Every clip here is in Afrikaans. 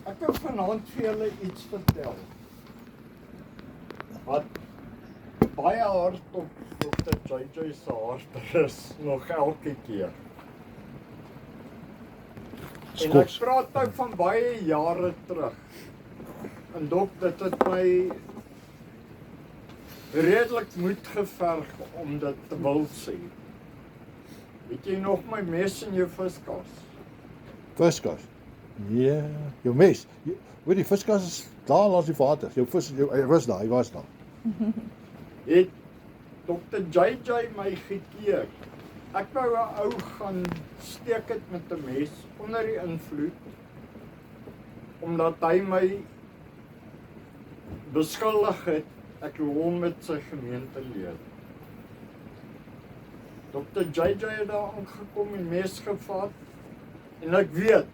Ek wil vanaand vir julle iets vertel. Wat baie hard op Dr. JJ se hart is nog elke keer. En ek praat nou van baie jare terug. En dit het my redelik moed geverg om dit te wil sê. Weet jy nog my mes in jou viskas? Viskas? Ja, jou mes. Weet die viskas is daar langs die water. Jou vis, hy was daar. Het Dr. JJ my gekeer. Ek wou 'n ou gaan steek het met 'n mes onder die invloed, omdat hy my beskuldig het ek lol met sy gemeentelid. Dr. JJ het daar aangekom en mes gevat, en ek weet,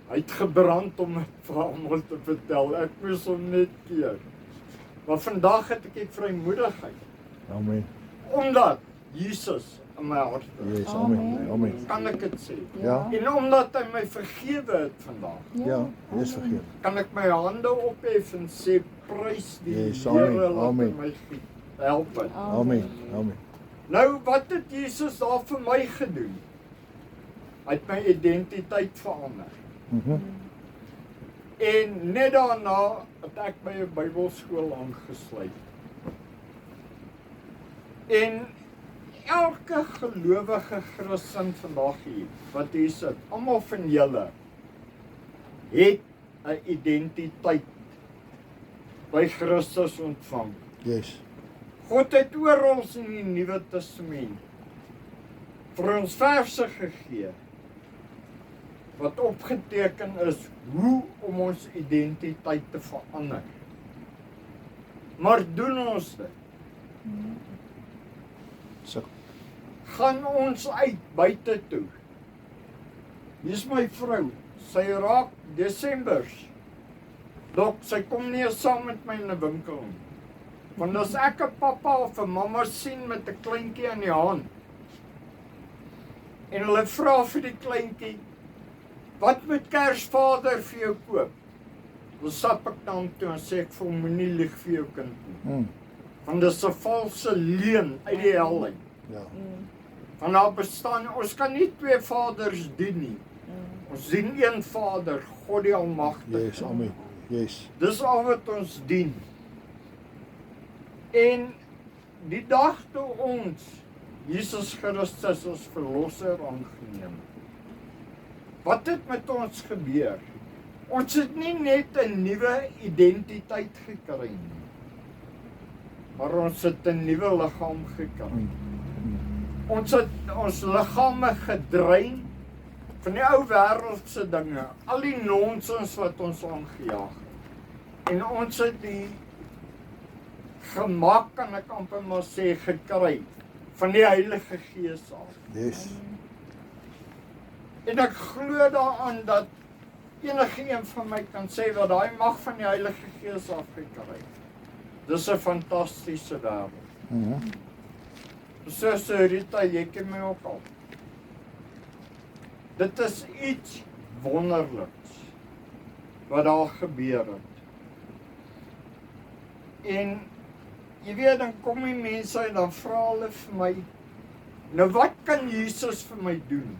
hy het gebrand om het vir almal te vertel. Ek moes hom net keer. Maar vandag het ek vrymoedigheid. Amen. Omdat Jesus in my hart is. Yes, amen. Kan ek dit sê? Ja. En omdat hy my vergewe het vandag, Ja, is vergeef. kan ek my hande ophef en sê, prys die Yes, Here amen, wat amen. my help het. Amen. Nou, wat het Jesus daar vir my gedoen? Hy het my identiteit verander. En net daarna het ek by 'n Bybelskool aangesluit. En elke gelowige Christen vandag hier, wat hier sit, almal van julle, het 'n identiteit by Christus ontvang. Yes. God het oral in die Nuwe Testament vir ons verse gegee, wat opgeteken is hoe om ons identiteit te verander. Maar doen ons dit? So. Gaan ons uit buite toe? Hier's my vrou, sy raak Desembers. Dok, sy kom nie saam met my in 'n winkel nie. Want as ek 'n pappa of 'n mamma sien met 'n kleintjie in die hand, en hulle vra vir die kleintjie, wat moet Kersvader vir jou koop? Dan stap ek na hom toe en sê ek vir hom, moenie lieg vir jou kind nie. Want dis 'n valse leuen uit die hel uit. Ja. Want daar bestaan, ons kan nie twee vaders dien nie. Ons dien een Vader, God die Almagtige. Yes, amen. Yes. Dis al wat ons dien. En die dag toe ons Jesus Christus as verlosser aangeneem, wat het met ons gebeur? Ons het nie net 'n nuwe identiteit gekry nie, maar ons het 'n nuwe liggaam gekry. Ons het ons liggame gedrein van die ou wêreldse dinge, al die nonsens wat ons aangejaag het. En ons het die gemak, kan ek amper maar sê, gekry van die Heilige Gees af. Yes. En ek glo daaraan dat enige een van my kan sê wat daai mag van die Heilige Gees afgekry het. Dis 'n fantastiese wêreld. So Rita, jy ken my ook al. Dit is iets wonderliks wat daar gebeur het. En jy weet, dan kom die mense en dan vra hulle vir my, nou wat kan Jesus vir my doen?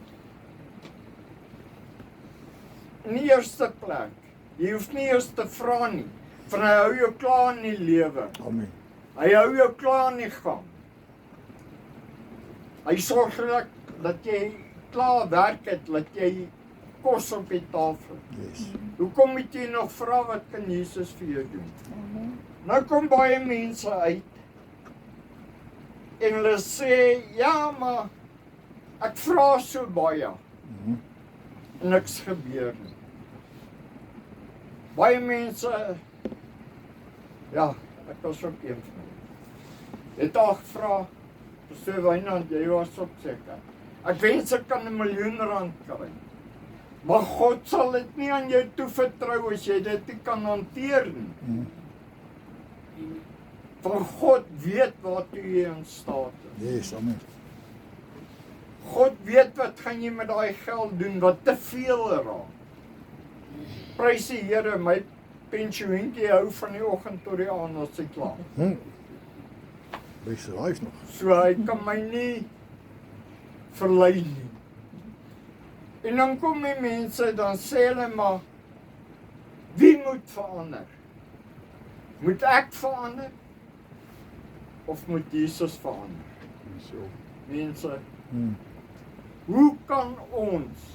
In die eerste plek, jy hoef nie eers te vra nie, want hy hou jou klaar in die lewe. Amen. Hy hou jou klaar in die gang. Hy sorg dat jy klaar werk het, dat jy kos op die tafel. Yes. Hoekom moet jy nog vra wat kan Jesus vir jou doen? Nou kom baie mense uit en hulle sê, ja, maar ek vra so baie. En niks gebeur nie. Baie mense, ja, ek was ook een van hulle, het al gevra, so Wynand, jy was ook seker, ek wens ek kan 1 miljoen rand kry, maar God sal dit nie aan jou toevertrou as jy dit nie kan hanteer nie. Want God weet waartoe jy in staat is. Yes, amen. God weet wat gaan jy met daai geld doen wat te veel raak. Prys die Here, my pensioentjie hou van die oggend tot die aand as hy klaar. Wees live nog. So hy kan my nie verlei nie. En dan kom die mense, dan sê hulle maar, wie moet verander? Moet ek verander? Of moet Jesus verander? Mense, hoe kan ons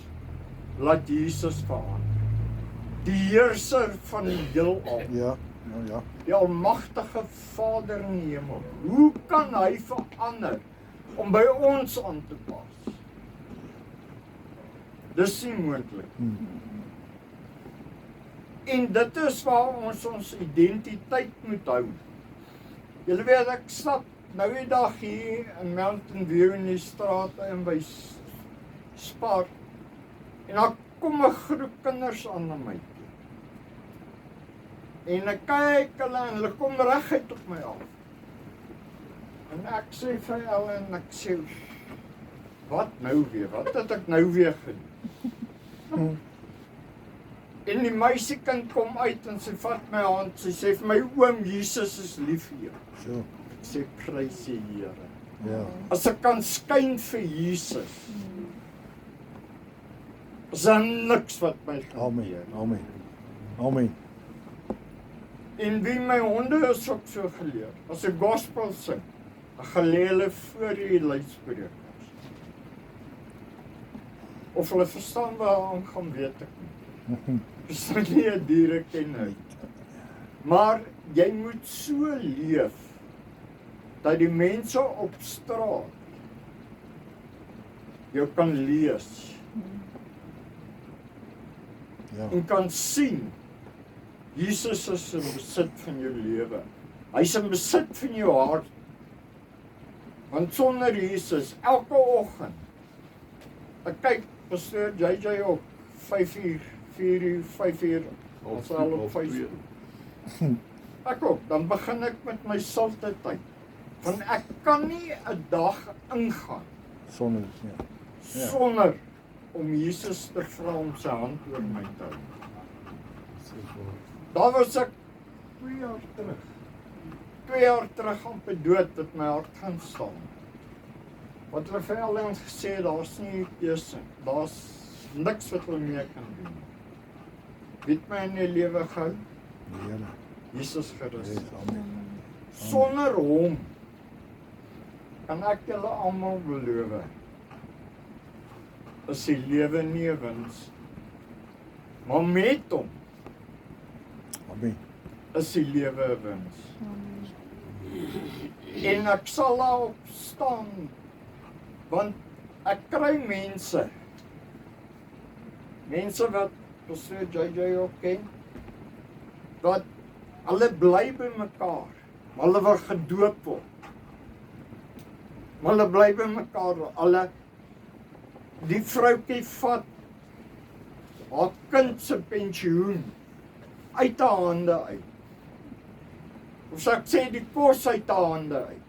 laat Jesus verander? Die heerser van die heelal, Ja. die almagtige Vader in die hemel, hoe kan hy verander om by ons aan te pas? Dis nie moontlik. En dit is waar ons identiteit moet hou. Julle weet, ek stap nou die dag hier in Mountain View in die straat en by Spar, en dan kom 'n groep kinders aan na my toe. En ek kyk hulle en hulle kom reguit op my af. En ek sê vir hulle en ek sê, wat nou weer? Wat het ek nou weer gedoen? En die meisiekind kom uit en sy vat my hand, sy sê vir my, oom, Jesus is lief vir jou. So. Ek sê, prys die Here. Ja. As ek kan skyn vir Jesus, is daar niks wat my kan Amen. keer. Amen. En wie my honde is ook so geleer. As 'n gospel sing, dan gaan lê hulle voor die luidsprekers. Of hulle verstaan waar aan gaan, weet ek nie. Verstaan nie 'n diere ken uit. Maar jy moet so leef dat die mense op straat jou kan lees Ja. en kan sien Jesus is in besit van jou lewe. Hy's in besit van jou hart. Want sonder Jesus, elke oggend, ek kyk, pastoor JJ op 5:00, 4:00, 5:00, ons al op 5:00. Ek ook, dan begin ek met my salte tyd. Want ek kan nie 'n dag ingaan Sonder, ja. sonder om Jesus te vra om sy hand oor my te hou. Daar was ek 2 jaar terug. 2 jaar terug amper dood dat my hart gaan staan. Wat hulle vir hulle ons gesê, daar's nie keuse. Daar's niks wat hulle mee kan doen. Wie het my in die lewe gehou? Die Here. Jesus Christus. Amen. Sonder hom kan ek julle almal beloof, is die lewe nie 'n wins. Maar met hom Amen. is die lewe 'n wins. En ek sal daarop staan, want ek kry mense wat pastoor JJ ook ken, wat hulle bly by mekaar, maar hulle wil gedoop word. Maar hulle bly by mekaar, die vroukie vat haar kind se pensioen uit haar hande uit. Of sal ek sê die kos uit haar hande uit.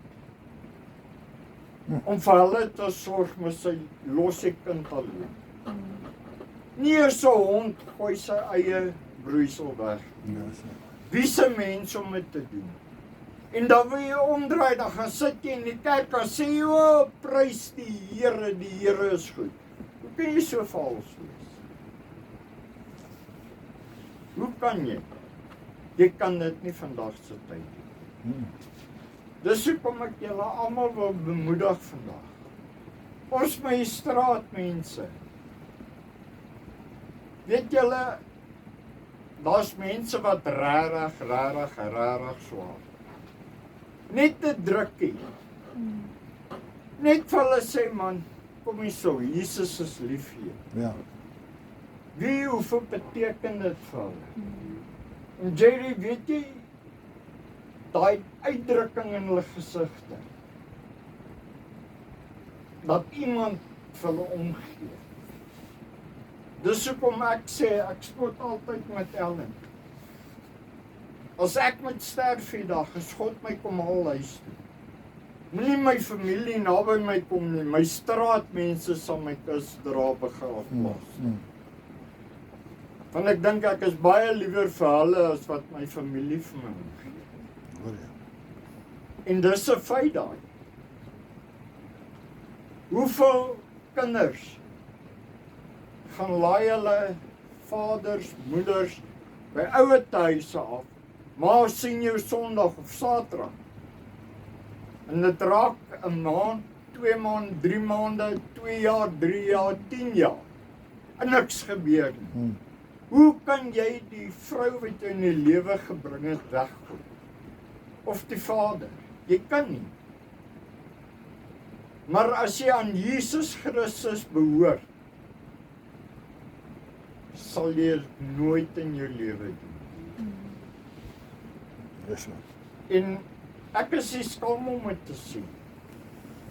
Om vir hulle te sorg met sy losse kind alleen. Nie eens 'n hond gooi sy eie broeisel weg. Ja, so. Wie se mens om dit te doen? En dan wil jy omdraai, dan gaan sit jy in die kerk en sê jy, o, prys die Here is goed. Hoe kan jy so vals wees? Hoe kan jy? Jy kan dit nie vandag se tyd doen. Dis hoekom ek julle almal wil bemoedig vandag. Ons my straatmense. Weet julle, daar's mense wat rarig swaar. Net 'n drukkie. Net vir hulle sê, man, kom hier so, Jesus is lief vir jou. Ja. Hoeveel beteken dit vir hulle? En Jerry, weet jy, daai uitdrukking in hulle gesigte, dat iemand vir hulle omgee. Dis hoekom ek sê, ek spot altyd met Ellen. As ek moet sterf die dag, is God my kom haal huis toe. Moenie my familie naby my kom nie, my straatmense sal my kus dra begraafplaas. Want ek dink ek is baie liewer vir hulle as wat my familie vir my gee. Hoor jy? En dis 'n feit daai. Hoeveel kinders gaan laai hulle vaders, moeders by ouete huise af, maar sien jou Sondag of Saterdag. En dit raak 'n maand, 2 maande, 3 maande, 2 jaar, 3 jaar, 10 jaar. En niks gebeur nie. Hoe kan jy die vrou wat jy in die lewe gebring het weggooi? Of die vader? Jy kan nie. Maar as jy aan Jesus Christus behoort, sal jy nooit in jou lewe doen. Yes, En ek is nie skaam om dit te sien.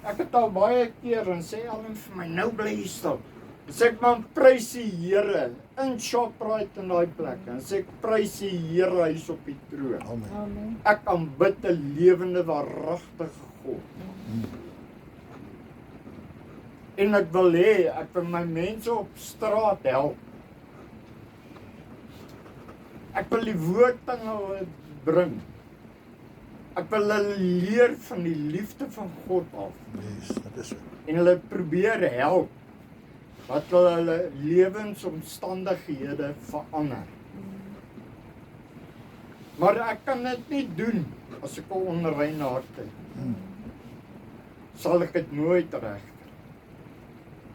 Ek het al baie keer en sê almal vir my, nou bly jy stil. Sê ek man, prys die Here in Shoprite in daai plek. En sê ek prys die Here, hy is op die troon. Amen. Ek aanbid 'n lewende, waaragtige God. En ek wil hê, ek wil my mense op straat help. Ek wil die woord aan hulle bring. Ek wil hulle leer van die liefde van God af. Yes, dit is so. En hulle probeer help dat hulle lewensomstandighede verander. Maar ek kan dit nie doen as ek 'n onreine hart het. Sal ek dit nooit regkry.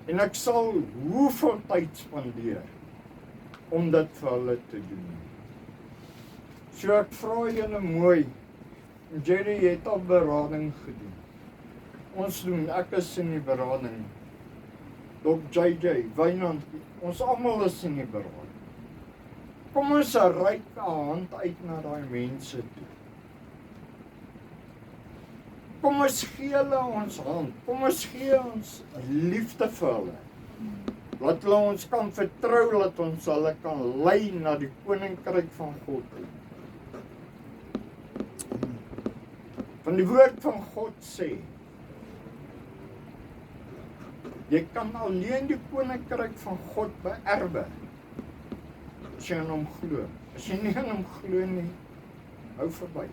En ek sal hoeveel tyd spandeer om dit vir hulle te doen. So ek vra julle mooi, Jerry het al berading gedoen. Ons doen, ek is in die berading. Dok JJ, Wynand, ons almal is in die berading. Kom ons reik 'n hand uit na daai mense toe. Kom ons gee hulle ons hand. Kom ons gee ons liefde vir hulle. Laat hulle ons kan vertrou, laat ons hulle kan lei na die koninkryk van God toe. Van die woord van God sê, jy kan alleen die koninkryk van God beerwe as jy aan hom glo. As jy nie aan hom glo nie, hou verby.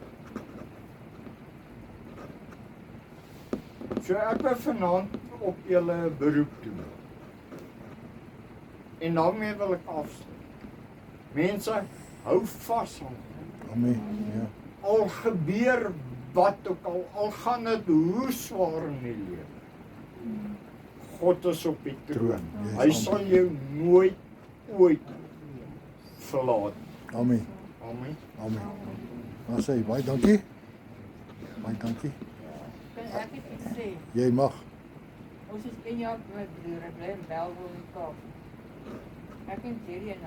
So ek wil vanaand op julle beroep doen. En daarmee wil ek afsluit. Mense, hou vas aan God. Amen. Ja. Al gebeur wat ook al gaan dit hoe swaar in die lewe. God is op die troon. Yes, Hy sal jou nooit ooit verlaat. Amen. Amen. Amen. Dan sê baie dankie. Baie dankie. Kan ek iets sê? Jy mag. Ons is 1 jaar met my broer, ek bly in Bellville in Kaap. Ek en Jerry en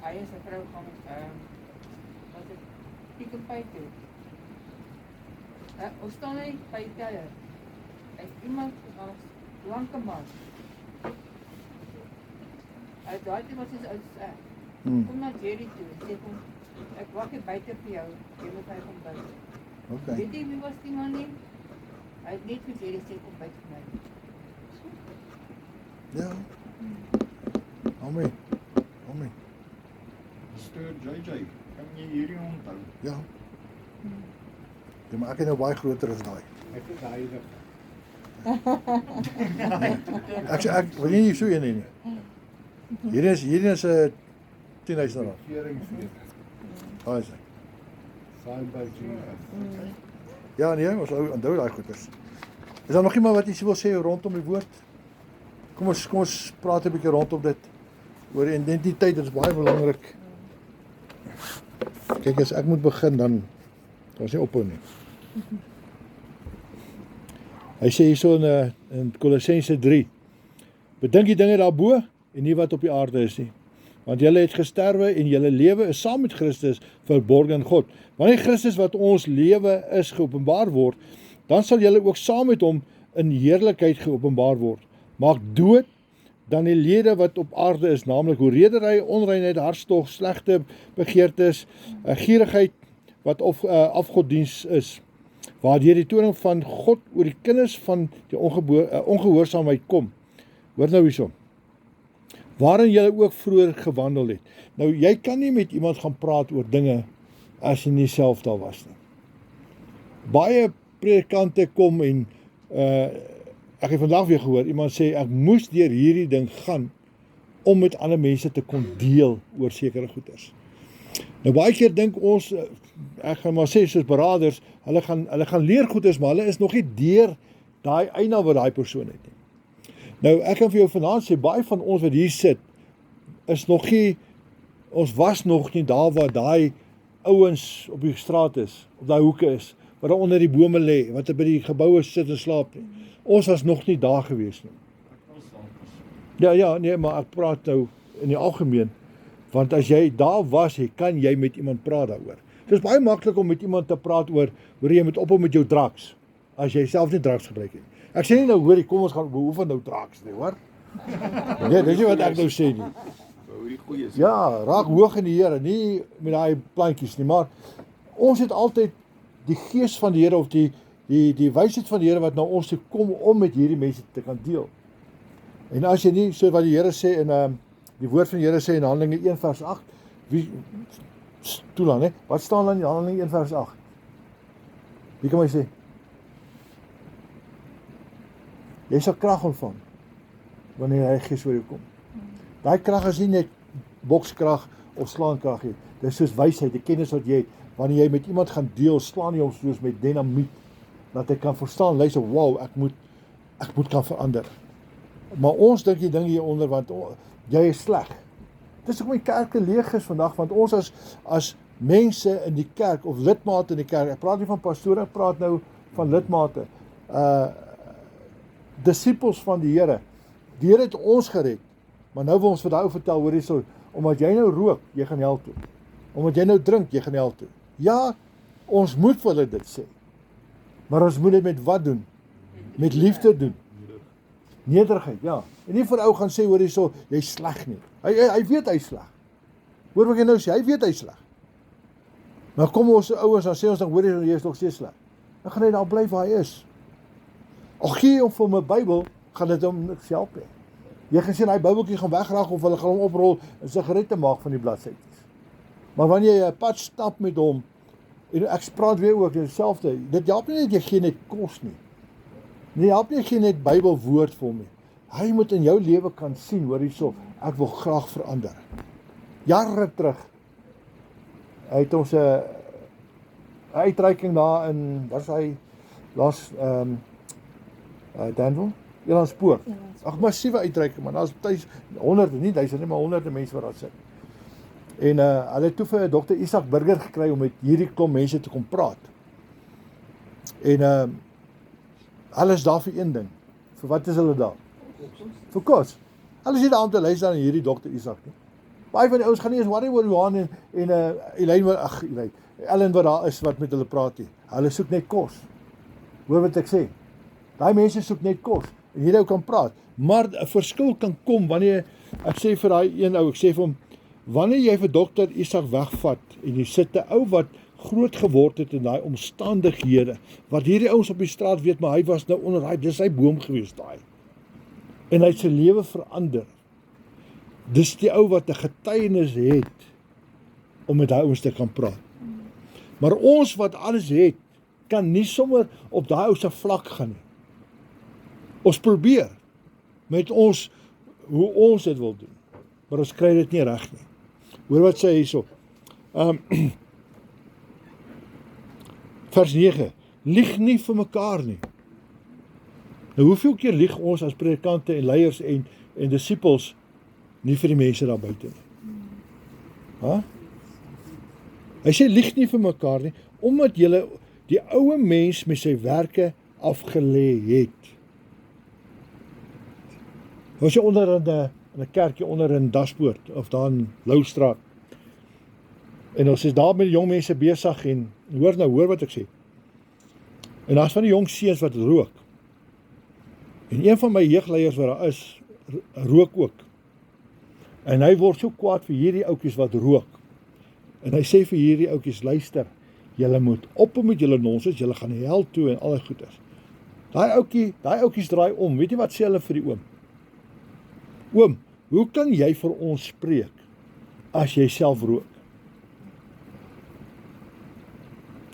hy en sy vrou gaan wat het Pick n Pay toe. Ons staan net by die teller. Iemand was blanke man. Hy daai toe was hy oud as ek. Kom na Jerry toe en sê kom, ek wag hier buite vir jou, jy moet my kom by. Okay. Weet jy wie was die man nie? Hy het net vir Jerry sê kom buite vir my. Ja. Amen. Amen. Stuur JJ, kan jy hierdie onthou? Ja. Ja, maar ek is nou baie groter as daai. Ek is heilig. Ek wil nie so een hê nie. Hierdie is 'n teenager. Daai is hy. Ja nee, ons onthou daai goeters. Is daar nog iemand wat iets wil sê rondom die woord? Kom ons praat 'n bietjie rondom dit. Oor identiteit, dit is baie belangrik. Kyk, as ek moet begin dan ons nie ophou nie. Hy sê hierso in Kolossense 3. Bedink die dinge daarbo en nie wat op die aarde is nie. Want julle het gesterwe en julle lewe is saam met Christus verborge in God. Wanneer Christus wat ons lewe is geopenbaar word, dan sal julle ook saam met hom in heerlikheid geopenbaar word. Maak dood dan die lede wat op aarde is, naamlik hoeredery, onreinheid, hartstog, slegte begeertes, gierigheid wat afgoddiens is, waardeur die toorn van God oor die kinders van die ongehoorsaamheid kom. Hoor nou hierso. waarin julle ook vroeër gewandel het. Nou, jy kan nie met iemand gaan praat oor dinge as jy nie self daar was nie. Baie predikante kom en ek het vandag weer gehoor, iemand sê, ek moes deur hierdie ding gaan om met ander mense te kon deel oor sekere goeders. Nou baie keer dink ons, ek gaan maar sê soos beraders, hulle gaan leer goeders, maar hulle is nog nie deur daai eina wat daai persoon het nie. Nou ek kan vir jou vanaand sê, baie van ons wat hier sit, is nog nie, ons was nog nie daar waar daai ouens op die straat is, op daai hoeke is, wat daar onder die bome lê, wat by die geboue sit en slaap nie. Ons was nog nie daar gewees nie. Ja, nee, maar ek praat nou in die algemeen, want as jy daar was, kan jy met iemand praat daaroor. Dit is baie maklik om met iemand te praat oor jy moet ophou met jou drugs, as jy self nie drugs gebruik het. Ek sê nie nou, hoorie, kom ons gaan beoefen nou drugs nie, hoor? Nee, dis nie wat ek nou sê nie. Ja, raak hoog in die Here, nie met daai plantjies nie, maar ons het altyd die gees van die Here, of die wysheid van die Here wat na ons toe kom om met hierdie mense te kan deel. En as jy nie, so wat die Here sê in die woord van die Here sê in Handelinge 1 vers 8, toelang, hè? Wat staan dan in Handelinge 1 vers 8? Wie kan my sê? Jy sal krag ontvang wanneer hy Gees oor jou kom. Daai krag is nie net bokskrag of slaankrag nie. Dis soos wysheid, die kennis wat jy het. Wanneer jy met iemand gaan deel, slaan jy hom soos met dinamiet, dat hy kan verstaan, luister, wow, ek moet kan verander. Maar ons dink die ding hieronder, want jy is sleg. Dis hoekom die kerke leeg is vandag, want ons as mense in die kerk, of lidmate in die kerk, ek praat nie van pastore, ek praat nou van lidmate, disippels van die Here. Die Here het ons gered, maar nou wil ons vir daai ou vertel, hoor hierso, omdat jy nou rook, jy gaan hel toe. Omdat jy nou drink, jy gaan hel toe. Ja, ons moet vir hulle dit sê. Maar ons moet dit met wat doen? Met liefde doen. Nederigheid, ja. En nie vir ou gaan sê, hoor hierso, jy's sleg nie. Hy weet hy's sleg. Hoor wat ek nou sê, hy weet hy's sleg. Maar kom ons ouers, dan sê ons dan, hoor jy is nog steeds sleg. Dan gaan hy daar bly waar hy is. Al gee hom vir my Bybel, gaan dit hom niks help nie. Jy gaan sien, hy Bybeltjie gaan wegraak, of hulle gaan hom oprol en sigarette maak van die bladsytjies. Maar wanneer jy 'n pad stap met hom, en ek praat weer ook dieselfde, dit help nie net jy gee net kos nie. Nee, help nie gee net Bybelwoord vir hom nie. Hy moet in jou lewe kan sien, hoor hierso, ek wil graag verander. Jare terug, hy het ons 'n uitreiking daar in, wat is hy, laas, Danville? Elandspoort. Ag, massiewe uitreiking, man, daar's honderde, nie duisende nie, maar honderde mense wat daar sit. En hulle het toe vir Dr. Isak Burger gekry om met hierdie klomp mense te kom praat. En hulle is daar vir een ding. Vir wat is hulle daar? Vir kos. Hulle is nie daar om te luister aan hierdie Dr. Isak nie. Baie van die ouens gaan nie eens worry oor Johan en Ellen wat daar is wat met hulle praat nie. Hulle soek net kos. Hoor wat ek sê? Daai mense soek net kos. En hierdie ou kan praat. Maar 'n verskil kan kom wanneer, ek sê vir daai een ou, ek sê vir hom, wanneer jy vir Dr. Isak wegvat en jy sit 'n ou wat groot geword het in daai omstandighede, wat hierdie ouens op die straat weet, maar hy was nou onder daai, dis sy boom gewees daai. En hy het sy lewe verander. Dis die ou wat 'n getuienis het om met daai ouens te kan praat. Maar ons wat alles het, kan nie sommer op daai ou se vlak gaan nie. Ons probeer met ons hoe ons dit wil doen, maar ons kry dit nie reg nie. Hoor wat sê hy hierso. Vers 9. Lieg nie vir mekaar nie. Nou hoeveel keer lieg ons as predikante en leiers en disippels nie vir die mense daar buite nie? Ha? Hy sê lieg nie vir mekaar nie, omdat julle die oue mens met sy werke afgelê het. Was jy onder in 'n kerkie onder in Daspoort of daar in Loustraat. En ons is daar met die jong mense besig en hoor wat ek sê. En daar's van die jong seuns wat rook. En een van my jeugleiers wat daar is, rook ook. En hy word so kwaad vir hierdie ouetjies wat rook. En hy sê vir hierdie ouetjies, luister, julle moet ophou met julle nonsens, julle gaan hel toe en al die goeders. Daai ouetjies draai om, weet jy wat sê hulle vir die oom? Oom, hoe kan jy vir ons spreek as jy self rook?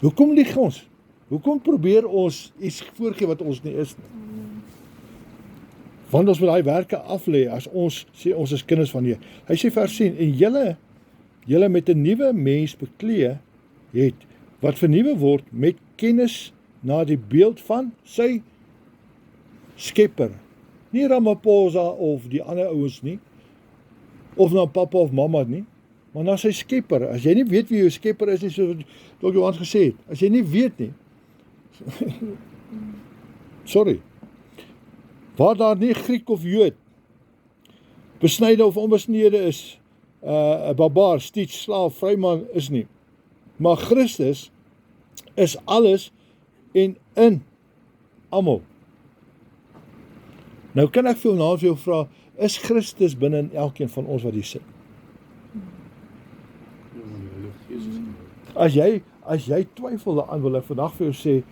Hoekom lieg ons? Hoekom probeer ons iets voorgee wat ons nie is nie? Want ons moet daai werke aflê as ons sê ons is kinders van Here. Hy sê vers 10, en julle met 'n nuwe mens beklee het, wat vernuwe word met kennis na die beeld van sy skepper. Nie Ramaphosa of die ander ouens nie, of na pappa of mamma nie, maar na sy skepper. As jy nie weet wie jou skepper is nie, soos Dr. Johan gesê het, as jy nie weet nie, sorry, waar daar nie Griek of Jood, besnyde of onbesnede is, 'n barbaar, stiet, slaaf, vryman is nie, maar Christus is alles en in almal. Nou kan ek vanaand vir jou vra, is Christus binne in elkeen van ons wat hier sit? As jy twyfel daaraan, wil ek vandag vir jou sê,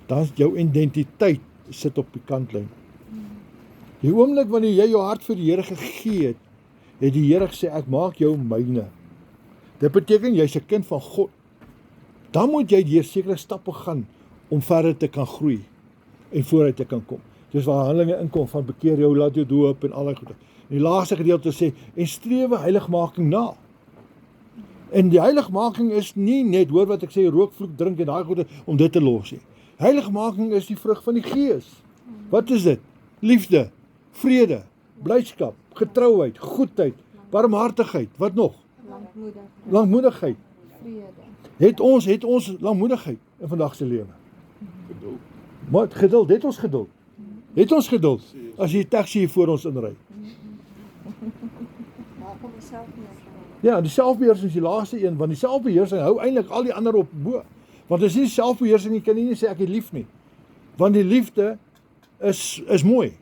dan is jou identiteit sit op die kantlyn. Die oomblik wanneer jy jou hart vir die Here gegee het, het die Here gesê, ek maak jou myne. Dit beteken jy's 'n kind van God. Dan moet jy deur sekere stappe gaan om verder te kan groei en vooruit te kan kom. Dis waar Handelinge inkom van bekeer jou, laat jou doop en al daai goede. En die laaste gedeelte sê, en strewe heiligmaking na. En die heiligmaking is nie net, hoor wat ek sê, rook, vloek, drink en daai goede om dit te los nie. Heiligmaking is die vrug van die Gees. Wat is dit? Liefde, vrede, blydskap, getrouheid, goedheid, barmhartigheid, wat nog? Langmoedigheid. Het ons langmoedigheid in vandag se lewe? Maar geduld, het ons geduld? Het ons geduld as die taxi hier voor ons inry? Ja, die selfbeheersing is die laaste een, want die selfbeheersing hou eintlik al die ander op bo. Want as jy selfbeheersing nie kan jy nie sê ek het lief nie. Want die liefde is mooi.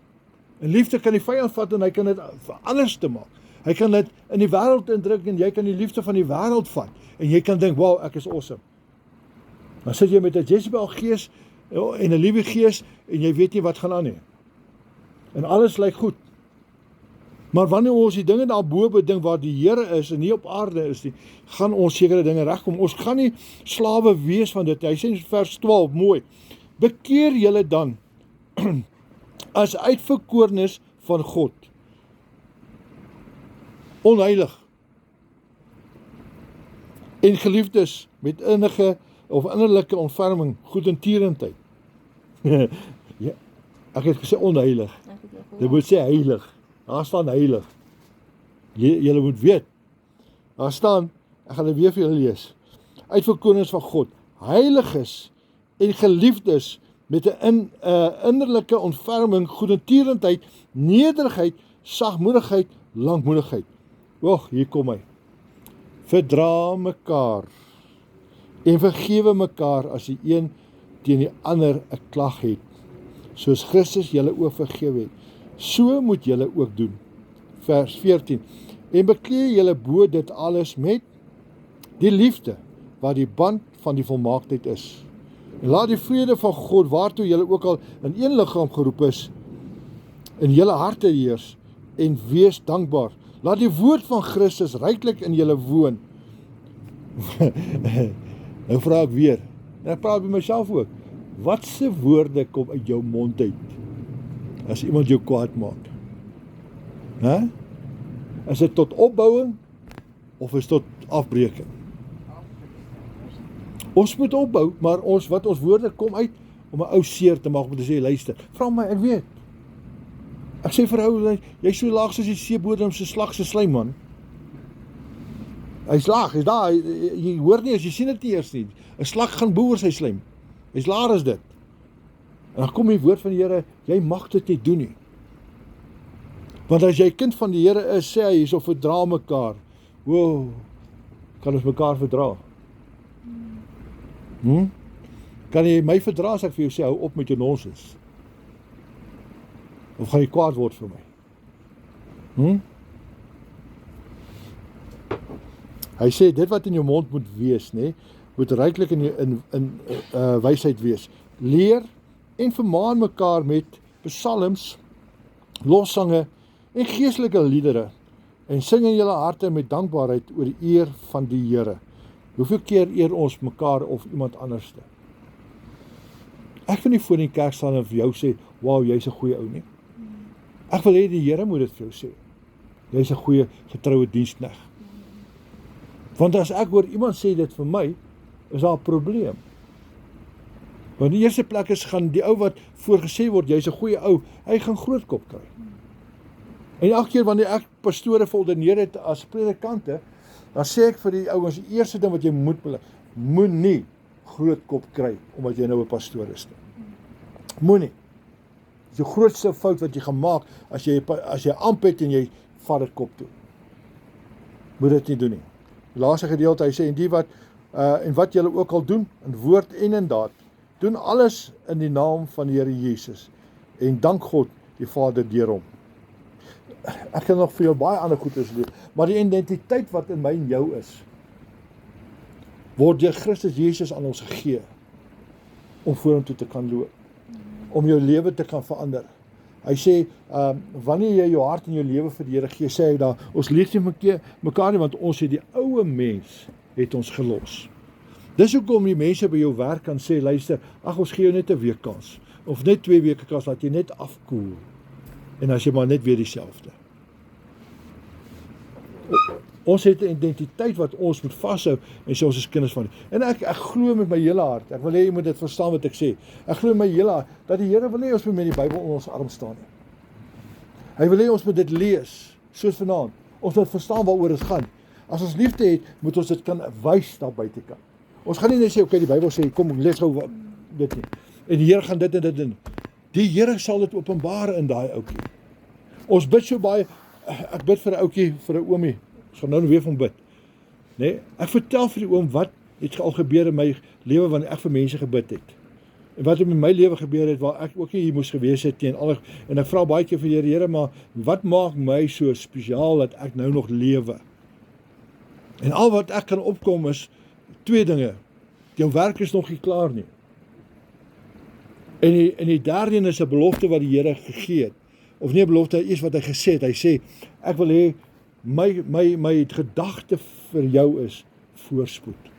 En liefde kan die vyand vat en hy kan dit anders te maak. Hy kan dit in die wêreld indruk en jy kan die liefde van die wêreld vat. En jy kan dink, wow, ek is awesome. Dan sit jy met 'n Jezebel gees en 'n liewe gees en jy weet nie wat gaan aan nie. En alles lyk goed. Maar wanneer ons die dinge daarbo bedink waar die Here is en nie op aarde is nie, gaan ons sekere dinge regkom. Ons gaan nie slawe wees van dit. Hy sê in vers 12, mooi. Bekeer julle dan as uitverkorenes van God. Onheilig. En geliefdes met innerlike ontferming, goedertierendheid. Ja, ek het gesê onheilig. Dit moet sê heilig. Daar staan heilig. Julle moet weet. Daar staan, ek gaan dit weer vir julle lees. Uitverkorenes van God, heiliges en geliefdes met 'n innerlike ontferming, goedertierendheid, nederigheid, sagmoedigheid, lankmoedigheid. Och, hier kom hy. Verdra mekaar en vergewe mekaar as die een teen die ander 'n klag het. Soos Christus julle ook vergewe het, so moet julle ook doen. Vers 14. En beklee julle bo dit alles met die liefde, wat die band van die volmaaktheid is. En laat die vrede van God, waartoe julle ook al in een liggaam geroep is, in julle harte heers, en wees dankbaar. Laat die woord van Christus ryklik in julle woon. Nou vra ek weer, en ek praat by myself ook, watse woorde kom uit jou mond uit, as iemand jou kwaad maak? Is dit tot opbouing, of is tot afbreking? Ons moet opbou, maar wat ons woorde kom uit, om 'n ou seer te maak, om te sê, luister, vra my, ek weet. Ek sê vir ou, jy is so laag soos die seebodem se slag se slijm, man. Hy's laag, hy's daar, jy hoor nie, as jy sien dit nie eers nie. 'n Slag gaan bo oor sy slijm. Hy's laer as dit. En dan kom die woord van die Here, jy mag dit nie doen nie. Want as jy kind van die Here is, sê hy hierso, verdra mekaar. Wow, kan ons mekaar verdra? Kan jy my verdra as ek vir jou sê, hou op met jou nonsens? Of gaan jy kwaad word vir my? Hy sê, dit wat in jou mond moet wees, moet ryklik in wysheid wees. Leer en vermaan mekaar met psalms, lofsange en geestelike liedere, En sing in julle harte met dankbaarheid oor die eer van die Here. Hoeveel keer eer ons mekaar of iemand anderste? Ek wil nie voor in die kerk staan en vir jou sê, "Wow, jy's 'n goeie ou nie." Ek wil hê die Here moet dit vir jou sê. Jy's 'n goeie getroue diensknegt. Want as ek hoor iemand sê dit vir my, is daar 'n probleem. Want die eerste plek is gaan die ou wat voorgesê word, jy's 'n goeie ou, hy gaan groot kop kry. En elke keer wanneer ek pastore verordeneer het as predikante, dan sê ek vir die ouens, die eerste ding wat jy moenie groot kop kry, omdat jy nou 'n pastoor is nie. Moenie. Dis die grootste fout wat jy gaan maak, as jy amp het en jy vat dit kop toe. Moet dit nie doen nie. Die laaste gedeelte, hy sê, en wat julle ook al doen, in woord en in daad, doen alles in die naam van die Here Jesus, en dank God, die Vader deur hom. Ek kan nog vir jou baie ander goedes leer, maar die identiteit wat in my en jou is, word deur Christus Jesus aan ons gegee, om vorentoe te kan loop, om jou lewe te kan verander. Hy sê, wanneer jy jou hart en jou lewe vir die Here gee, sê hy daar, ons leef nie mekaar nie, want ons het die oue mens, het ons gelos. Dis hoekom die mense by jou werk kan sê, luister, ons gee jou net 'n week kans, of net 2 weke kans, laat jy net afkoel, en as jy maar net weer dieselfde. Ons het 'n identiteit wat ons moet vashou, en sê ons is kinders van die. En ek glo met my hele hart, ek wil hê jy moet dit verstaan wat ek sê, ek glo met my hele hart, dat die Here wil hê ons moet met die Bybel onder ons arm staan nie. Hy wil hê ons moet dit lees, soos vanaand, ons moet verstaan waaroor dit gaan. As ons liefde het, moet ons dit kan wys daar buitekant. Ons gaan nie net sê, okay, die Bybel sê, kom, lees gou dit nie. En die Here gaan dit en dit doen. Die Here sal dit openbaar in daai ouetjie. Ons bid so baie, ek bid vir 'n ouetjie, vir 'n oomie, ons gaan nou weer van bid. Nee, ek vertel vir die oom wat het al gebeur in my lewe wanneer ek vir mense gebid het. En wat in my lewe gebeur het, waar ek ook nie hier moes gewees het teen alle, en ek vra baie keer vir die Here, maar wat maak my so spesiaal dat ek nou nog lewe? En al wat ek kan opkom is 2 dinge. Jou werk is nog nie klaar nie. En die derde een is 'n belofte wat die Here gegee het. Of nie 'n belofte, iets wat hy gesê het. Hy sê, ek wil hê my gedagte vir jou is voorspoed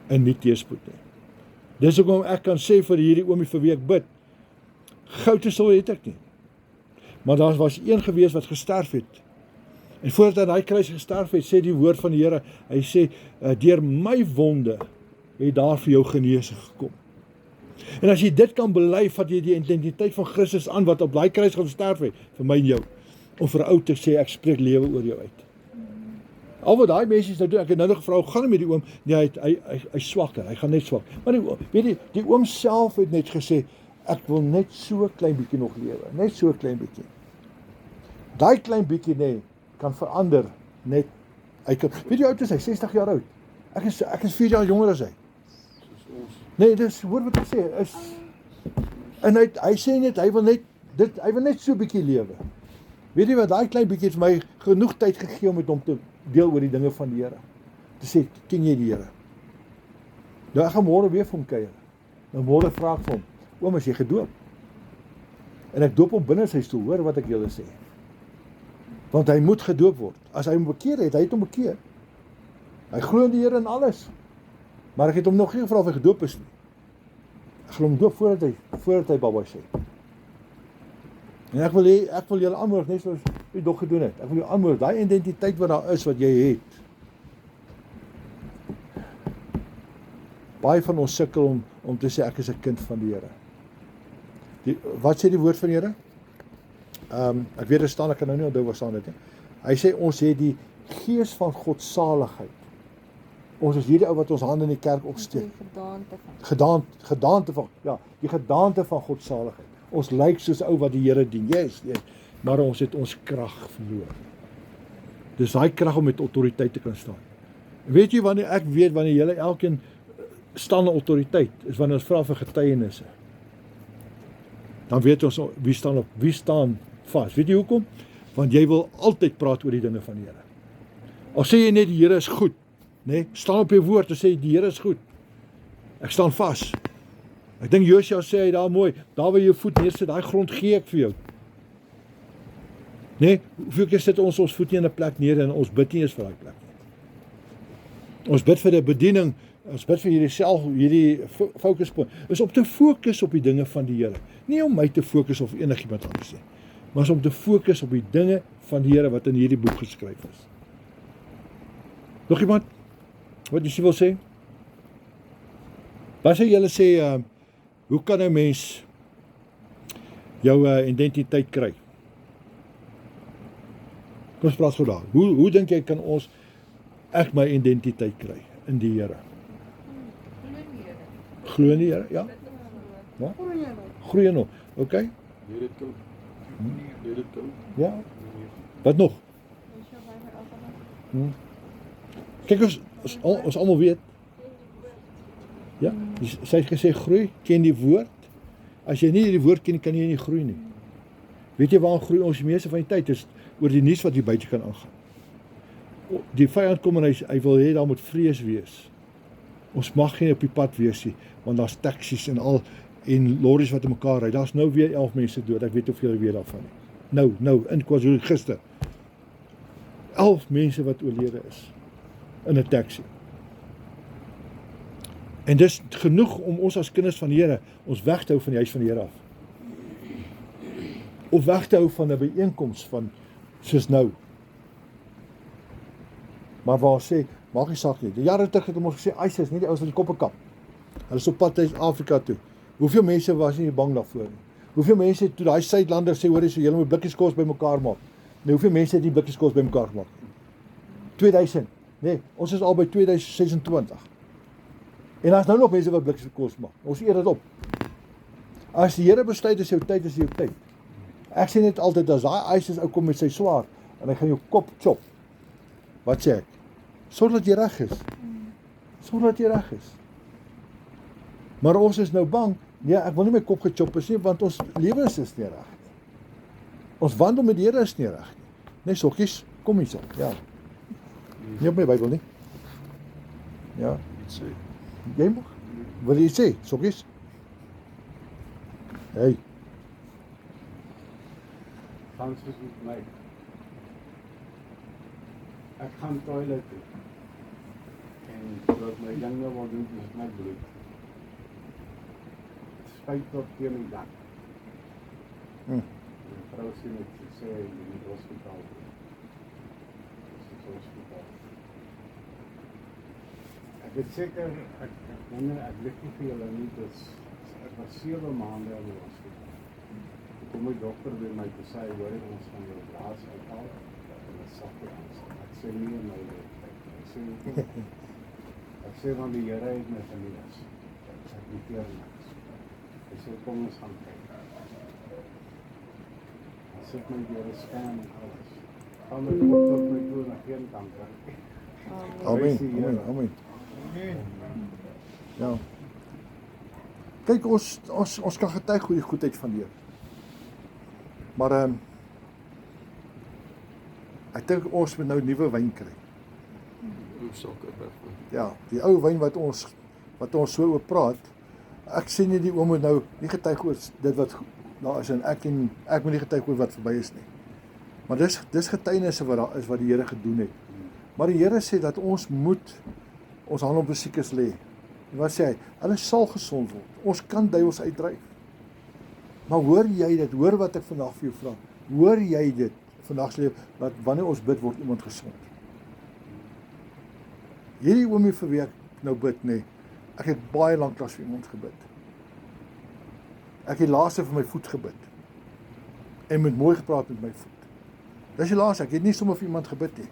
en nie teëspoed nie. Dis hoekom ek kan sê vir hierdie oomie vir wie ek bid, goud en silwer het ek nie. Maar daar was een gewees wat gesterf het. En voordat hy daai kruis gesterf het, sê die woord van die Here, hy sê, deur my wonde het daar vir jou genesing gekom. En as jy dit kan bely, vat jy die identiteit van Christus aan, wat op daai kruis gesterf het, vir my en jou, om vir 'n ou te sê, ek spreek lewe oor jou uit. Al wat daai mense nou doen, ek het nou nog gevra, hoe gaan dit met die oom? Nee, hy swakker, hy gaan net swak. Maar die oom self het net gesê, ek wil net so klein bietjie nog lewe, net so klein bietjie. Daai klein bietjie, nee, kan verander, net, weet jy hoe oud is hy? 60 jaar oud. Ek is 4 jaar jonger as hy. Nee, dis, hoor wat ek sê, en hy sê net, hy wil net so bietjie lewe. Weet jy wat, daai klein bietjie het vir my genoeg tyd gegee om met hom te deel oor die dinge van die Here. Te sê, ken jy die Here? Nou ek gaan môre weer vir hom kuier. Nou môre vra ek vir hom, oom, is jy gedoop? En ek doop hom binne sy stoel, hoor wat ek julle sê. Want hy moet gedoop word. As hy hom bekeer het, hy het hom bekeer. Hy glo in die Here en alles. Maar ek het hom nog nie gevra of hy gedoop is nie. Ek gaan hom doop voordat hy baba sê. En ek wil julle aanmoedig, net soos u dog gedoen het. Ek wil julle aanmoedig, daai identiteit wat daar is, wat jy het. Baie van ons sukkel om te sê, ek is 'n kind van die Here. Wat sê die woord van die Here? Ek weet dit staan, ek kan nou nie onthou waar staan dit nie. Hy sê, ons het die gees van godsaligheid. Ons is hierdie ou wat ons hande in die kerk opsteek. Gedaante van, ja, die gedaante van godsaligheid. Ons lyk soos ou wat die Here dien, yes, maar ons het ons krag verloor. Dis daai krag om met autoriteit te kan staan. Weet jy wanneer julle elkeen staan in autoriteit, is wanneer ons vra vir getuienisse. Dan weet ons wie staan vas. Weet jy hoekom? Want jy wil altyd praat oor die dinge van die Here. Al sê jy net die Here is goed, nee, staan op jou woord en sê die Here is goed. Ek staan vas. Ek dink Josua sê hy daar mooi, daar waar jy jou voet neersit, daai grond gee ek vir jou. Nee, hoeveel keer sit ons voet nie in 'n plek neer en ons bid nie eens vir daai plek nie. Ons bid vir die bediening, ons bid vir hierdie fokuspunt, is om te fokus op die dinge van die Here. Nie om my te fokus op enigiemand anders nie, maar is om te fokus op die dinge van die Here wat in hierdie boek geskryf is. Nog iemand? Wat jy wil sê? Wat sê julle sê, hoe kan 'n mens jou identiteit kry? Kom ons praat gou daar. Hoe dink jy kan ek my identiteit kry in die Here? Glo in die Here, ja? Ja? Groei in hom. Okay? Ja. Wat nog? Kyk, ons almal weet. Ja, sy het gesê groei, ken die woord. As jy nie die woord ken, kan jy nie groei nie. Weet jy waar groei ons meeste van die tyd is? Oor die nuus wat hier buite kan aangaan. Die vyand kom en hy wil hê daar moet vrees wees. Ons mag nie op die pad wees nie, want daar's taksies en lorries wat in mekaar ry. Daar's nou weer 11 mense dood. Ek weet hoeveel jy weet daarvan nie. Nou in KwaZulu gister. 11 mense wat oorlede is in 'n taxi. En dis genoeg om ons as kinders van die Here ons weg te hou van die huis van die Here af. Of weg te hou van 'n byeenkoms van soos nou. Maar waar sê, maak nie saak nie. Die jare terug het ons gesê ISIS, nie die ouens wat die koppe kap. Hulle is op pad uit Afrika toe. Hoeveel mense was nie bang daarvoor nie? Hoeveel mense toe daai Suidlanders sê hoor jy so julle moet blikkies kos bymekaar maak. Nee, hoeveel mense het die blikkies kos bymekaar gemaak? 2000. Nee, ons is al by 2026. En daar's nou nog mense wat blikkies kos maak. Ons eet dit op. As die Here besluit is jou tyd, is jou tyd. Ek sê net altyd as daai ISIS ou kom met sy swaard en hy gaan jou kop chop. Wat sê ek? Sorg dat jy reg is. Sorg dat jy reg is. Maar ons is nou bang, nee, ek wil nie my kop gechop is nie, want ons lewens is nie reg nie. Ons wandel met die Here is nie reg nie. Nee, sokkies, kom hier so. Ja. Nie op my Bybel nie. Ja. Jy mag. Wil jy sê, sokkies? Hey. Gaan soos met my. Ek gaan toilet toe. En wat my jange wil doen is my bloed. Spuit tot teen die dak. Die vrou sê net, sê jy moet hospitaal toe. Dis die hospitaal. Ek het seker, ek lig nie vir julle nie, ek was 7 maande in die hospitaal. Toe my dokter by my te sê, hoor ek ons van jou blaas uithaal, en dit sak jy aan. Ek sê nie in my lewe. Ek sê van die Here het my genees. Ek beteer niks. Ek sê kom ons gaan kyk. Ek sit my deur 'n scan en alles. Gaan my kop tot my toe na geen kanker. Amen. Ja. Kyk, ons kan getuig oor die goedheid van die Here. Maar ek dink ons moet nou nuwe wyn kry. Ja, die ou wyn wat ons so oor praat. Ek sê nie die oom moet nou nie getuig oor dit wat daar is en ek moet nie getuig oor wat verby is nie. Maar dis getuienisse wat daar is wat die Here gedoen het. Maar die Here sê dat ons moet ons hand op die siekes lê. En wat sê hy? Hulle sal gesond word. Ons kan duiwels uitdryf. Maar hoor jy dit? Hoor wat ek vandag vir jou vra. Hoor jy dit? Vandag sê dat wanneer ons bid word iemand gesond. Hierdie oomie vir wie ek nou bid, nee. Ek het baie lank lank vir iemand gebid. Ek het laaste vir my voet gebid. En met mooi gepraat met my voet. Dis die laaste, ek het nie sommer vir iemand gebid nie.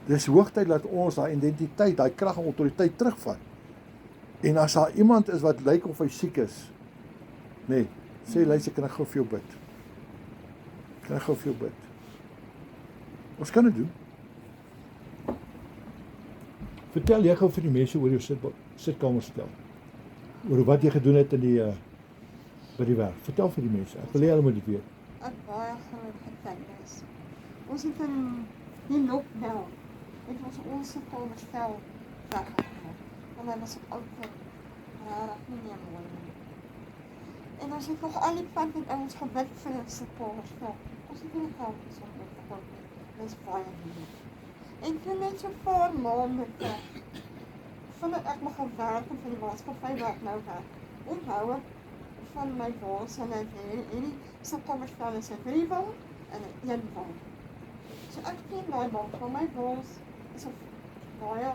Dis hoogtyd dat ons daai identiteit, daai krag en autoriteit terugvat. En as daar iemand is wat lyk of hy siek is, nee, sê luister, kan ek gou vir jou bid? Kan ek gou vir jou bid? Ons kan dit doen. Vertel jy gou vir die mense oor jou sitkamer stel. Oor wat jy gedoen het in by die werk. Vertel vir die mense. Ek wil hê hulle moet dit weet. Ek baie groot getuienis. Ons het in die lockdown het ons sitkamer stel weggegaan. Want hy was op oud rarig nie meer mooi nie. En ons het nog al die pad met ons gebid vir ons sitkamer stel. ons het nie geld is om dit te koop nie. Dis baie lief. En toe net so 'n paar maande terug, vandat ek mag gaan werk en vir die maatskappy waar ek nou werk, onthou ek van my baas en ek hierdie sukkelmerstel is 'n 3-wang en 'n 1-wang. So ek ken daai man, van my baas is 'n baie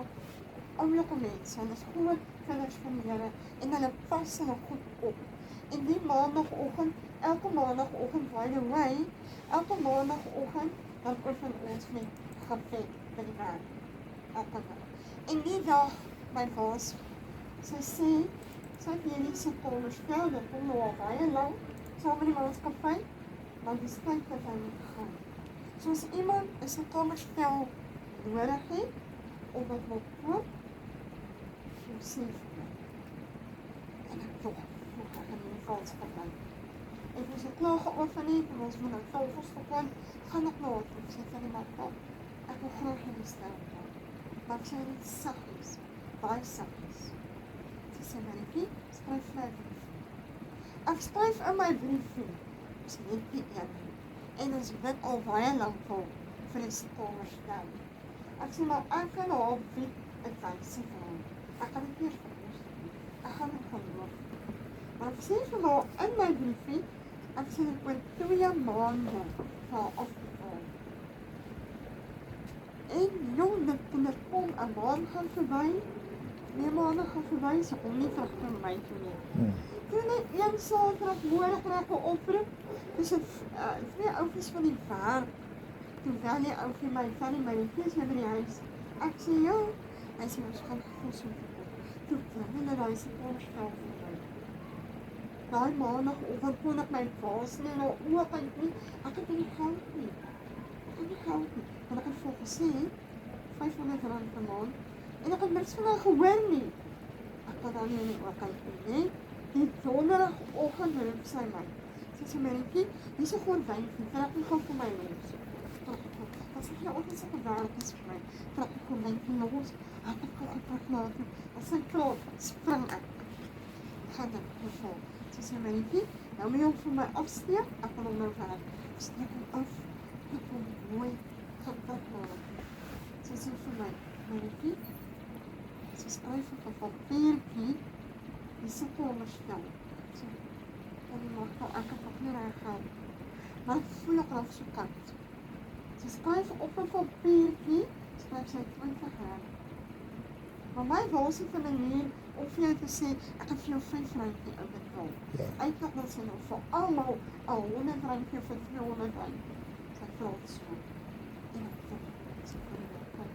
oulike mens en is groot kinders van die Here en hulle pas hulle goed op. En die maandagoggend, elke maandagoggend, by the way, elke maandagoggend dan oefen ons met gebed by die werk. Elke dag. En die dag, my baas, sy sê, sy het hierdie sukkelmerstel, dit kom nou al baie lank, saam met die maatskappy, maar die tyd dat hy moet gaan. So as iemand 'n sukkelmerstel nodig het, of wat wil koop, so sê vir my. En ek toch ek in die vals gebruik. En as ek klaar geoffen het, en ons moet nou tafels verkant, gaan ek nou wat, ek sê van die maatskap, ek wil graag hierdie stel koop. Maar ek sê dit saggies, baie saggies. Sy sê, Marietjie, skryf my briefie. Ek skryf in my briefie, is net die een. En ons dit al baie lang vir die sukkelmerstel. Ek sê, maar ek kan haar bied 'n wysie vir hom. Ek kan dit nie verkoos nie. Ek gaan dit geloof. Maar ek sê vir haar in my briefie, ek sê dit oor 2 maande vir haar afbetaal. En jong, dit kom 'n maand gaan verby, 2 maande gaan verby, sy kom nie terug na my toe nie. Toen net een Saterdagmôre kry ek 'n oproep, dis 2 oufies van die werk. Toe bel die ou vir my, van die Marietjie is by die huis. Ek sê ja, hy sê ons gaan gefos moet kom. Toe bring hulle daai sukkelmerstel vir my. Daai maandagoggend kon ek my baas nie na oë kyk nie, ek het nie geld nie. Ek het nie geld nie, want ek het vir gesê, R500 per maand, en ek het niks van haar gehoor nie. Ek kan dan nie in die oë kyk nie. Die donderdagoggend roep sy my. Sy sê, Marietjie, hier is 'n gordynkie, kan ek nie gou vir my los? Dan sê jy, altyd so gewerk is vir my. Kan ek die gordynkie los? Ek het gou getrek na toe. As sy klaar, spring ek. Gaan dan geval. Sy sê, Marietjie, nou moet jy hom vir my afsteek, ek kan hom nou werk. Steek hom af, ek hom mooi getrek na toe. Sy sê vir my, Marietjie, sy skryf op 'n papiertjie, die sukkelmerstel. So, en die mag ek het ook nie reg gehad. Maar ek voel ek raak so koud. Sy skryf op 'n papiertjie, skryf sy R20. Maar my baas het 'n manier om vir jou te sê, ek het vir jou R5 inbetaal. Ja. Eintlik wil sy nou vir almal al R100 of R200. Sy vra dit so. En ek dink, sy vir my kom.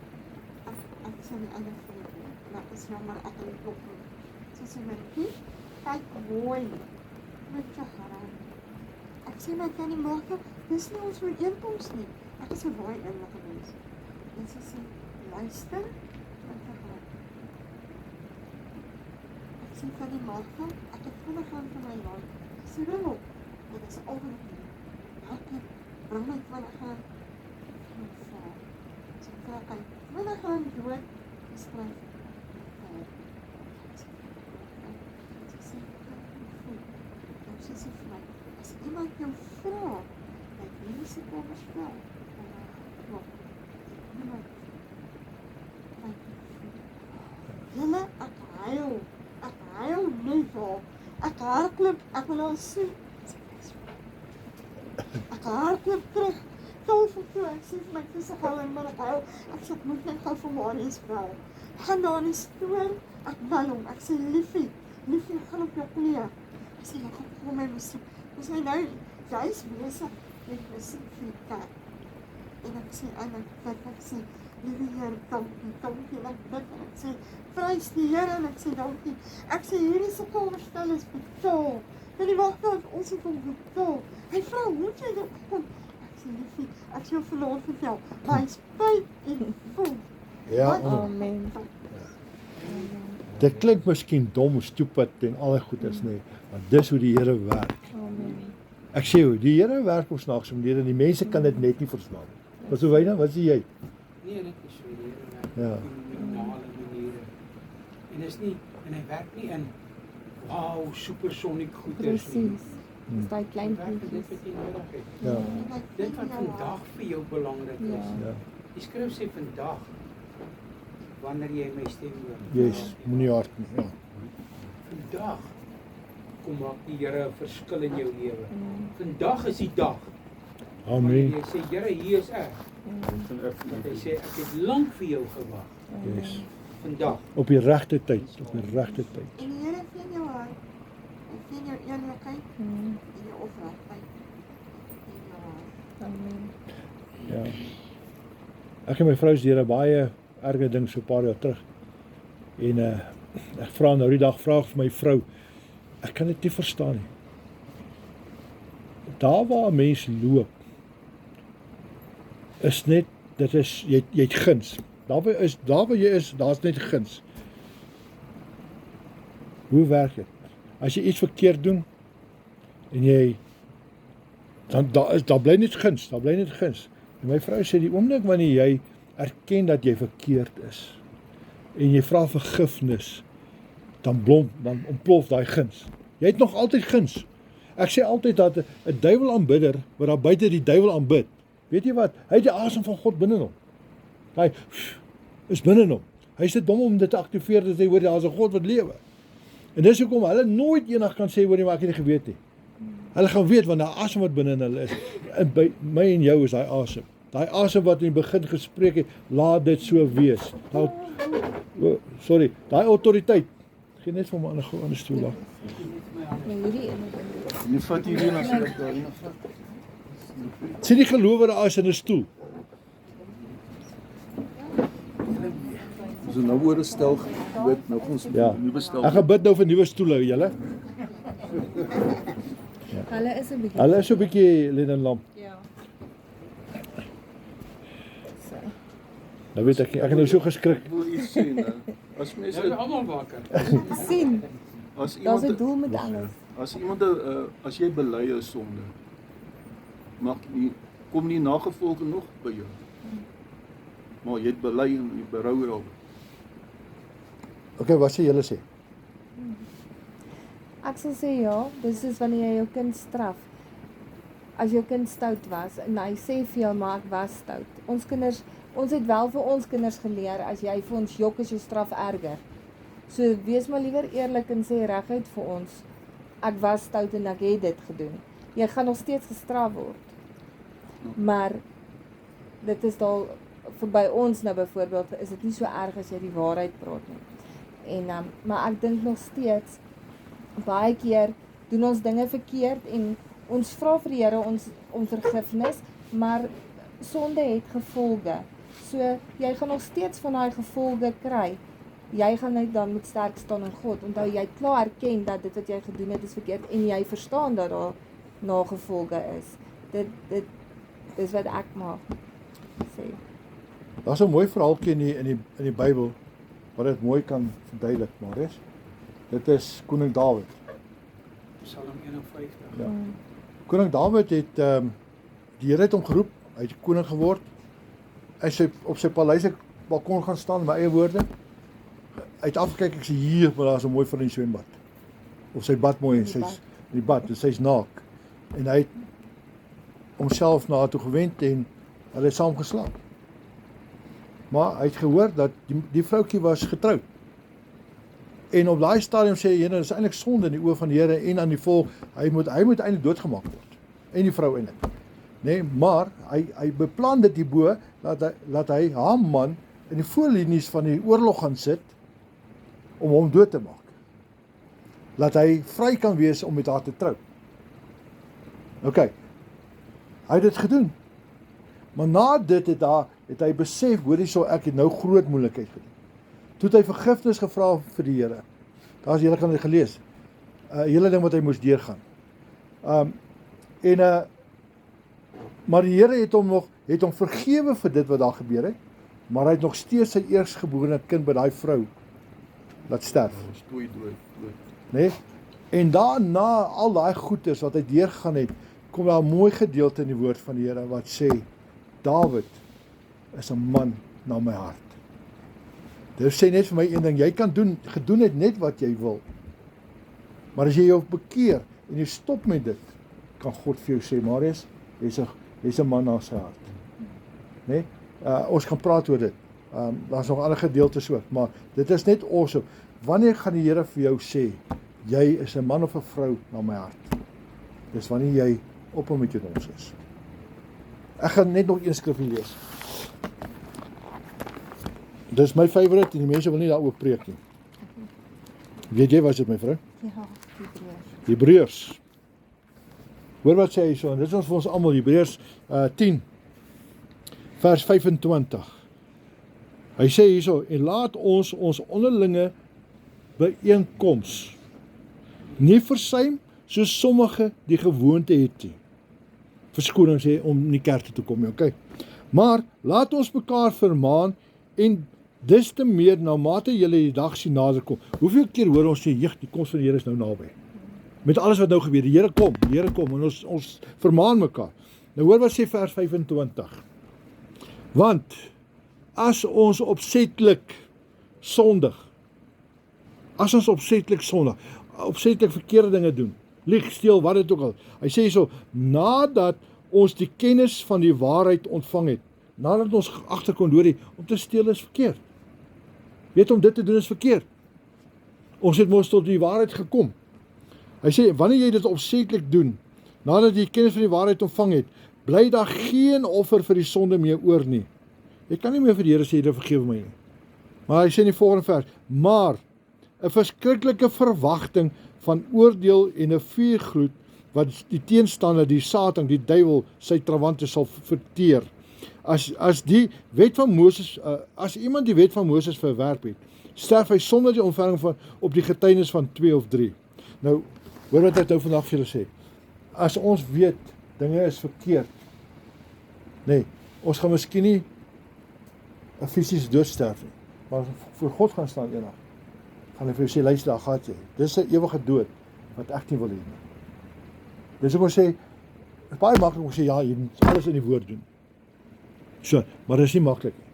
Ek sê nie ander vir jou, maar ek is jammer, ek het nie klop nie. Sy sê, Marietjie, kyk mooi, met jou geraan. Ek sê, maar kan nie maak, dis nie ons ooreenkoms nie. Ek is 'n baie eerlike mens. En sy sê, luister, met jou geraan. Ek sê, kan nie maak, ek het R20 vir my land. Sy sê, waarom? Dit is al wat ek doen. Ek bring my R20 vir my vrou. Sy vra, kan R20 dood, en skryf, sy sê vir my, as iemand jou vra, dat hierdie sukkelmerstel, dan klop, niemand, julle, ek huil nie vir, ek hardloop, ek wil al sien, ek hardloop terug, tafel toe, ek sê vir my, ek is gauw en maar ek huil, ek sê, ek moet net gauw vir Marius bel, gaan daar in die stoel, ek bel hom, ek sê, liefie, gaan op jou knieë, ek sê, ek gaan my muziek, ons my nou, jy is bezig met muziek vir die kerk, en ek sê, ek sê, liewe Heer, dankie, en ek bid, en ek sê, prys die Heer, en ek sê, dankie, ek sê, hierdie sukkelmerstel is betaal, en die wacht dat ons het hom betaal, hy vrou, hoe het jy dit gekom? Ek sê, liefie, ek sê jou verloor vertel, maar hy spijt en voel, Ja, Amen. dit klink miskien dom, stupid en al die goeders nie, maar dis hoe die Here werk. Amen. Ek sê hoe, die Here werk op snaakse maniere en die mense kan dit net nie verstaan. Wat so wyna, wat sê jy? Nee, dit is so die Here werk Ja. op normale maniere. En is nie, en hy werk nie in wow, supersonic goeders nie. Presies. Dis daai klein Werk vir dit goedjies. wat jy nodig het. Ja. Dit wat vandag vir jou belangrik is. Ja. Ja. Die skrif sê vandag, wanneer jy my stem hoor. Yes, moenie hard nie. Ja. Vandag kom maak die Here 'n verskil in jou lewe. Vandag is die dag. Wanneer Amen. jy sê, Here, hier is ek. Dat hy sê, ek het lank vir jou gewag. Yes. Vandag. Op die regte tyd, op die regte tyd. En die Here ken jou hart. Hy ken jou eerlikheid en jou opregtheid. Hy ken jou hart. Amen. Ja. Ek en my vrou is deur 'n baie erge ding so 'n paar jaar terug. En ek vra nou die dag vra ek vir my vrou, ek kan dit nie verstaan nie. Daar waar 'n mens loop is net dit is jy het guns. Daar waar jy is, daar's net guns. Hoe werk dit? As jy iets verkeerd doen en jy dan daar bly net guns, daar bly net guns. En my vrou sê die oomblik wanneer jy erken dat jy verkeerd is en jy vra vergifnis, dan ontplof daai guns. Jy het nog altyd guns. Ek sê altyd dat 'n duiwelaanbidder wat daar buite die duiwel aanbid, weet jy wat? Hy het die asem van God binne hom. Hy is binne hom. Hy sit dom om dit te aktiveer dat hy hoor daar's 'n God wat lewe. En dis hoekom hulle nooit eendag kan sê hoor jy maar ek het nie geweet nie. Hulle gaan weet want daai asem wat binne in hulle is. En by my en jou is daai asem. Daai asem wat in die begin gespreek het, laat dit so wees. Daai autoriteit. Geen net vir my aan 'n ander stoel daar. Nee, hierdie een. Nie vat hierdie na so ek daarin vat. Sien die gelowe daar is in 'n stoel. Ons nou oor 'n stel gebid, nog ons Ja. nuwe stel. Ek gaan bid nou vir nuwe stoele, julle. Hulle is 'n bietjie. Hulle is so 'n bietjie Lennon lamp. Ja. So. Nou weet ek nie, ek het nou so geskrik. Ek wil iets sê nou. As Nou mense is almal wakker. Sien, as daar's 'n iemand doel met alles. as iemand as jy bely jou sonde, mag nie kom nie nagevolge nog by jou. Maar jy het bely en jy berou daaroor. Okay, wat sê julle sê? Ek sal sê ja, dis soos wanneer jy jou kind straf. As jou kind stout was en hy sê vir jou maar ek was stout. Ons het wel vir ons kinders geleer as jy vir ons jok is jou straf erger. So wees maar liewer eerlik en sê reguit vir ons ek was stout en ek het dit gedoen. Jy gaan nog steeds gestraf word. Maar dit is daar vir by ons nou byvoorbeeld is dit nie so erg as jy die waarheid praat nie. En maar ek dink nog steeds baie keer doen ons dinge verkeerd en ons vra vir die Here om vergifnis, maar sonde het gevolge. So jy gaan nog steeds van daai gevolge kry. Jy gaan net dan moet sterk staan in God. Onthou jy het klaar erken dat dit wat jy gedoen het is verkeerd en jy verstaan dat daar nagevolge is. Dit is wat ek maar sê. Daar's 'n mooi verhaaltjie in die Bybel wat dit mooi kan verduidelik, Marius. Dit is koning Dawid. Psalm 51. Ja. Koning Dawid het die Here het hom geroep, hy het koning geword. Hy op sy paleis balkon gaan staan, in my eie woorde. Hy het afgekyk, ek sê hier, maar daar's 'n mooi van die swembad. Of sy bad mooi, sy's in die bad, dus sy's naak. En hy het homself na haar toe gewend en hulle het saam geslaap. Maar hy het gehoor dat die vroutjie was getroud. En op daai stadium sê hy, dit is eintlik sonde in die oë van die Here en aan die volk, hy moet eintlik doodgemaak word. En die vrou eintlik. Nee, maar hy beplan dit hierbo dat hy Haman in die voorlinies van die oorlog gaan sit om hom dood te maak. Laat hy vry kan wees om met haar te trou. OK. Hy het dit gedoen. Maar na dit het hy besef, hoor hierso, ek het nou groot moeilikheid gedoen. Toe het hy vergifnis gevra vir die Here. Daar's julle kan dit gelees. Hele ding wat hy moes deurgaan. Maar die Here het hom vergewe vir dit wat daar gebeur het, maar hy het nog steeds sy eerstgeborene kind by daai vrou laat sterf. Stoei dood. Nee? En daarna al daai goedes wat hy deurgegaan het, kom daar 'n mooi gedeelte in die woord van die Here wat sê Dawid is 'n man na my hart. Dit sê net vir my een ding, jy kan gedoen het net wat jy wil. Maar as jy jou bekeer en jy stop met dit, kan God vir jou sê, Marius, jy's 'n man na sy hart. Nee? Ons gaan praat oor dit. Daar's nog ander gedeeltes ook, maar dit is net awesome. Wanneer gaan die Here vir jou sê, jy is 'n man of 'n vrou na my hart? Dis wanneer jy op hom met jou ons is. Ek gaan net nog een skrifgie lees. Dis my favourite en die mense wil nie daaroor preek nie. Weet jy wat is dit, my vrou? Ja, Hebreërs. Hebreërs. Hoor wat sê hy so, en dit is ons vir ons almal, Hebreërs 10, vers 25. Hy sê hierso, en laat ons onderlinge byeenkoms nie versuim, soos sommige die gewoonte het nie. Verskoning sê om in die kerk toe te kom, okay. Maar laat ons mekaar vermaan en dis te meer na mate julle die dag sien naderkom. Hoeveel keer hoor ons sê, die koms van die Here is nou naby. Met alles wat nou gebeur, die Here kom en ons vermaan mekaar. Nou hoor wat sê vers 25. Want as ons opsetlik sondig, opsetlik verkeerde dinge doen, lieg, steel, wat dit ook al. Hy sê so, nadat ons die kennis van die waarheid ontvang het, nadat ons agterkom hoor, om te steel is verkeerd. Weet, om dit te doen is verkeerd. Ons het mos tot die waarheid gekom. Hy sê, wanneer jy dit opsetlik doen, nadat jy die kennis van die waarheid ontvang het, bly daar geen offer vir die sonde meer oor nie. Jy kan nie meer vir die Here sê, Here vergewe my nie. Maar hy sê in die volgende vers, maar 'n verskriklike verwagting van oordeel en 'n vuurgloed wat die teenstander, die Satan, die duiwel, sy trawante sal verteer. As die wet van Moses, as iemand die wet van Moses verwerp het, sterf hy sonder die ontferming van op die getuienis van 2 of 3. Nou, hoor wat ek nou vandag vir julle sê. As ons weet dinge is verkeerd, nee, ons gaan miskien nie 'n fisiese dood sterf nie, maar voor God gaan staan eendag. Gaan hy vir jou sê, luister, daar gaan jy. Dis 'n ewige dood wat ek nie wil hê nie. Dis om sê, is baie maklik om sê, ja, jy moet alles in die woord doen. So, maar dis nie maklik nie.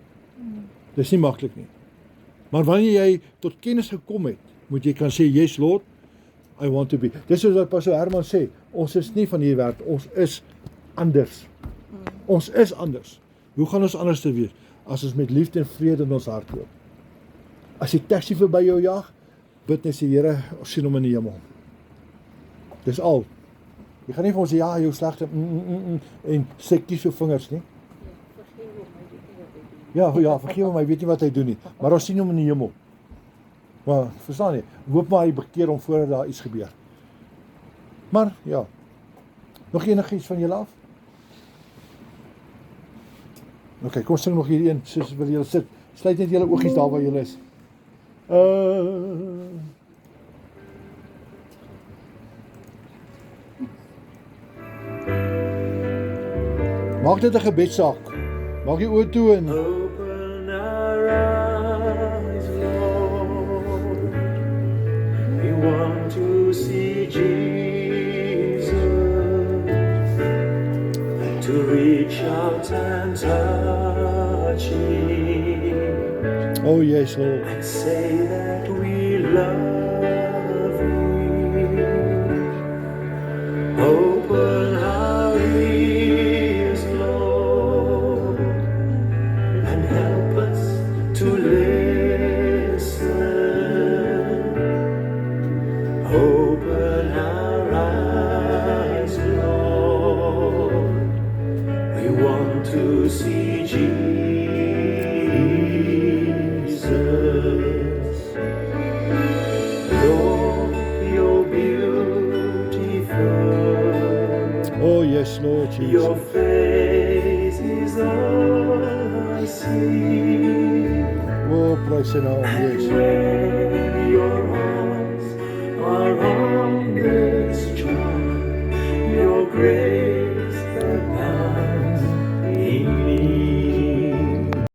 Dis nie maklik nie. Maar wanneer jy tot kennis gekom het, moet jy kan sê, yes Lord, I want to be. Dis soos wat Pastor Herman sê, ons is nie van hierdie wêreld, ons is anders. Ons is anders. Hoe gaan ons anders te wees? As ons met liefde en vrede in ons hart loop. As die taxi verby jou jag, bid net sê, Here, ons sien hom in die hemel. Dis al. Jy gaan nie vir ons sê, ja, jou slegte, en sê kies jou vingers nie. Ja, vergewe my, weet nie wat hy doen nie. Maar ons sien hom in die hemel. Maar, verstaan jy, hoop maar hy bekeer hom voordat daar iets gebeur. Maar, ja, nog enigiets van julle af? Ok, kom sing nog hierdie een, soos wil julle sit. Sluit net julle oogies daar waar julle is. Maak dit 'n gebedsaak. Maak die oë toe en Open our eyes, Lord. We want to see Jesus, to reach out and touch Him, oh yes, Lord. and say that we love Him. Open our ears, Lord, and help us to listen. Open our eyes, Lord. We want to see Jesus. Lord, you're beautiful. Oh yes, Lord Your Jesus. face is all I see. Oh, praise the Lord, And yes. when your arms are on this child,